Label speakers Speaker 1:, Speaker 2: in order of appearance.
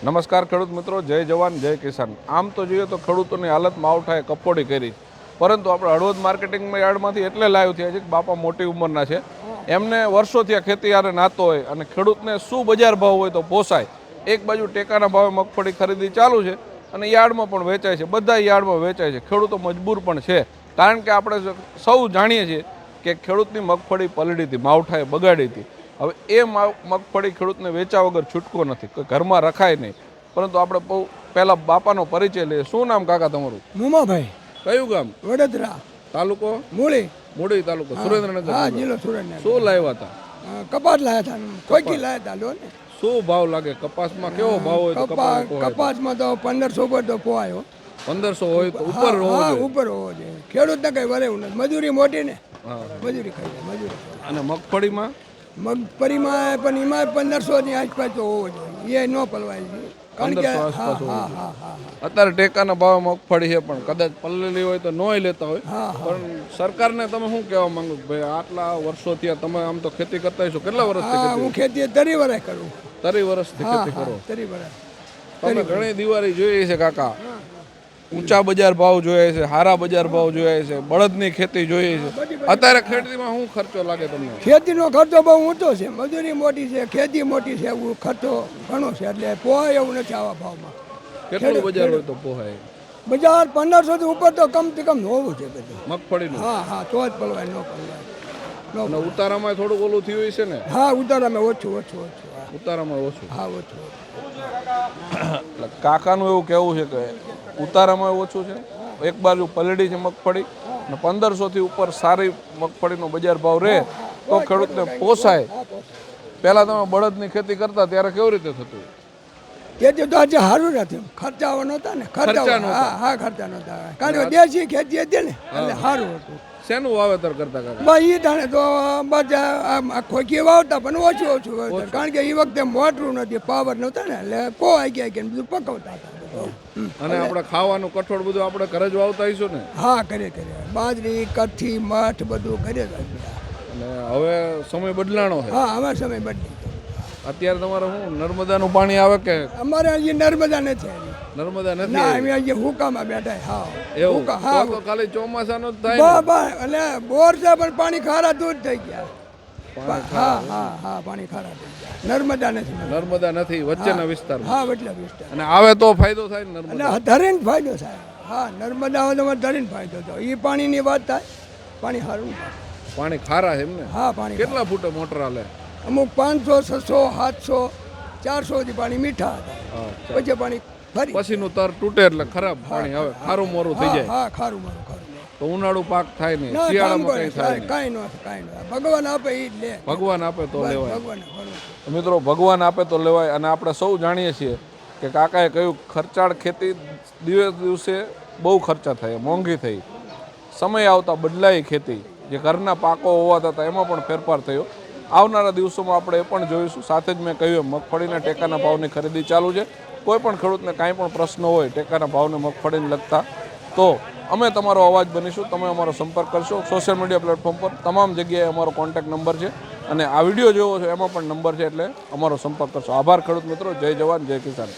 Speaker 1: નમસ્કાર ખેડૂત મિત્રો, જય જવાન જય કિસાન। આમ તો જોઈએ તો ખેડૂતોની હાલત માવઠાએ કફોડી કરી, પરંતુ આપણે હળવદ માર્કેટિંગમાં યાર્ડમાંથી એટલે લાઈવ થયા છે કે બાપા મોટી ઉંમરના છે, એમને વર્ષોથી આ ખેતી યારે નાતો હોય અને ખેડૂતને શું બજાર ભાવ હોય તો પોસાય। એક બાજુ ટેકાના ભાવે મગફળી ખરીદી ચાલુ છે અને યાર્ડમાં પણ વેચાય છે, બધા યાર્ડમાં વેચાય છે। ખેડૂતો મજબૂર પણ છે, કારણ કે આપણે સૌ જાણીએ છીએ કે ખેડૂતની મગફળી પલળી હતી, માવઠાએ બગાડી હતી। હવે એ મગફળી ખેડૂતને વેચા વગર છૂટકો નથી, કોઈ ઘરમાં રખાય નહીં। પરંતુ આપણે બહુ પહેલા બાપાનો પરિચય લઈએ। શું નામ કાકા તમારું?
Speaker 2: મુમાભાઈ।
Speaker 1: કયું ગામ?
Speaker 2: વડોદરા
Speaker 1: તાલુકો?
Speaker 2: મૂળી।
Speaker 1: મૂળી તાલુકો, સુરેન્દ્રનગર।
Speaker 2: હા, જિલ્લો સુરેન્દ્રનગર।
Speaker 1: શું લાવ્યા હતા?
Speaker 2: કપાસ લાયા હતા, કોઈકી લાયા હતા લો ને।
Speaker 1: શું ભાવ લાગે કપાસમાં? કેવો ભાવ હોય તો
Speaker 2: કપાસમાં તો 1500 ઉપર તો પોવાયો।
Speaker 1: 1500 હોય તો ઉપર હોવો જોઈએ।
Speaker 2: ઉપર હોવો જોઈએ, ખેડૂતને કઈ વરેવું નથી, મજૂરી મોટી ને, મજૂરી ખાઈ મજૂરી।
Speaker 1: અને મગફળીમાં?
Speaker 2: મગફળીમાં પણ એમાં 1500 ની આસપાસ તો હોવો જોઈએ, એ ન પલવાય છે। કારણ કે
Speaker 1: 1500 અત્યારે ટેકાના ભાવે મગફળી છે, પણ કદાચ પલળેલી હોય તો નોય લેતા હોય। પણ સરકારને તમે શું કહેવા માંગો ભાઈ, આટલા વર્ષોથી તમે આમ તો ખેતી કરતા હશો, કેટલા વર્ષથી?
Speaker 2: હું ખેતી 30 વર્ષ કરું।
Speaker 1: 30 વર્ષથી ખેતી કરો?
Speaker 2: 30 વર્ષ।
Speaker 1: તમે ઘણી દિવાળી જોઈ છે કાકા, ઊંચા બજાર ભાવ જોયા છે, હારા બજાર ભાવ જોયા છે, બળદની ખેતી જોઈએ છે। અત્યારે ખેતીમાં શું ખર્ચો લાગે તમને?
Speaker 2: ખેતીનો ખર્ચો બહુ ઊંચો છે, મજૂરી મોટી છે, ખેતી મોટી છે, એવું ખર્ચો ઘણો છે, એટલે પોહાય એવું નથી આવા ભાવમાં।
Speaker 1: કેટલું બજાર હોય તો પોહાય?
Speaker 2: બજાર 1500 થી ઉપર તો કમથી કમ હોવું છે બધું
Speaker 1: મગફળીનું?
Speaker 2: હા, તો જ પલવાય, ન પલવાય।
Speaker 1: અને ઉતારામાં થોડુંક ઓલું થયું છે ને?
Speaker 2: હા, ઉતારામાં ઓછું।
Speaker 1: ઉતારામાં ઓછું?
Speaker 2: હા, ઓછું।
Speaker 1: કાકાનું એવું કહેવું છે કે ઉતારામાં ઓછું છે, એક બાજુ પલળી છે મગફળી, અને 1500 થી ઉપર સારી મગફળીનો બજાર ભાવ રહે તો ખેડૂતને પોસાય। પહેલા તમે બળદની ખેતી કરતા ત્યારે કેવી રીતે થતું?
Speaker 2: ખેતી તો આજે સારું નથી, ખર્ચાઓ નહોતા ને, ખર્ચા નહોતા, કારણ કે દેશી ખેતી હતી ને, એટલે સારું હતું।
Speaker 1: શેનું વાવેતર કરતા કાકા?
Speaker 2: બસ એ ટાણે તો બધા ખોખી વાવતા, પણ ઓછું વાવતર, કારણ કે એ વખતે મોટરું નથી, પાવર નહોતા ને, એટલે પોવાઈ ગયા કે બધું પકવતા હતા।
Speaker 1: અને આપણે ખાવાનું કઠોળ બધું આપણે ઘરે જ વાવતા હઈશું ને?
Speaker 2: હા, કરે બાજરી, કઠી, મઠ બધું ઘરે જ।
Speaker 1: અને હવે સમય બદલાણો છે?
Speaker 2: હા, હવે સમય બદલી।
Speaker 1: અત્યારે તમારે શું નર્મદાનું પાણી આવે કે?
Speaker 2: અમારે હજી નર્મદા નથી।
Speaker 1: નર્મદા નથી?
Speaker 2: ના, અમે હજી હુકામાં બેઠા। હા,
Speaker 1: એવું?
Speaker 2: હા,
Speaker 1: તો ખાલી ચોમાસાનું જ થાય?
Speaker 2: એટલે બોર છે, પણ પાણી ખારા દૂર થઈ ગયા। હા, પાણી ખારા થઈ ગયા, નર્મદા નથી।
Speaker 1: નર્મદા નથી, વચ્ચેના વિસ્તાર?
Speaker 2: હા, વચ્ચેના વિસ્તાર।
Speaker 1: અને આવે તો ફાયદો થાય ને નર્મદા?
Speaker 2: ધરીને ફાયદો થાય। હા, નર્મદા હોય તો ધરીને ફાયદો થાય, એ પાણીની વાત થાય, પાણી સારું।
Speaker 1: પાણી ખારા છે એમને?
Speaker 2: હા, પાણી
Speaker 1: કેટલા ફૂટે મોટર હાલે?
Speaker 2: અમુક 500, 600, 700, 400 થી પાણી મીઠા હતા, પછી પાણી ફરી
Speaker 1: પછીનું તર તૂટે એટલે ખરાબ પાણી આવે, ખારું મોરું થઈ જાય।
Speaker 2: હા, ખારું મોરું।
Speaker 1: તો ઉનાળુ પાક થાય નહીં, શિયાળામાં કઈ થાય?
Speaker 2: કાંઈ ન થાય, ભગવાન આપે એ જ લે।
Speaker 1: ભગવાન આપે તો લેવાય।
Speaker 2: ભગવાન
Speaker 1: મિત્રો, ભગવાન આપે તો લેવાય। અને આપણે સૌ જાણીએ છીએ કે કાકાએ કહ્યું ખર્ચાળ ખેતી દિવસે બહુ ખર્ચા થયા, મોંઘી થઈ, સમય આવતા બદલાઈ ખેતી, જે ઘરના પાકો હોવાતા હતા એમાં પણ ફેરફાર થયો। આવનારા દિવસોમાં આપણે એ પણ જોઈશું। સાથે જ મેં કહ્યું મગફળીના ટેકાના ભાવની ખરીદી ચાલુ છે। કોઈ પણ ખેડૂતને કાંઈ પણ પ્રશ્ન હોય ટેકાના ભાવને મગફળીને લગતા, તો અમે તમારો અવાજ બનીશું, તમે અમારો સંપર્ક કરશો। સોશિયલ મીડિયા પ્લેટફોર્મ પર તમામ જગ્યાએ અમારો કોન્ટેક્ટ નંબર છે, અને આ વિડીયો જોવો છો એમાં પણ નંબર છે, એટલે અમારો સંપર્ક કરશો। આભાર ખેડૂત મિત્રો, જય જવાન જય કિસાન।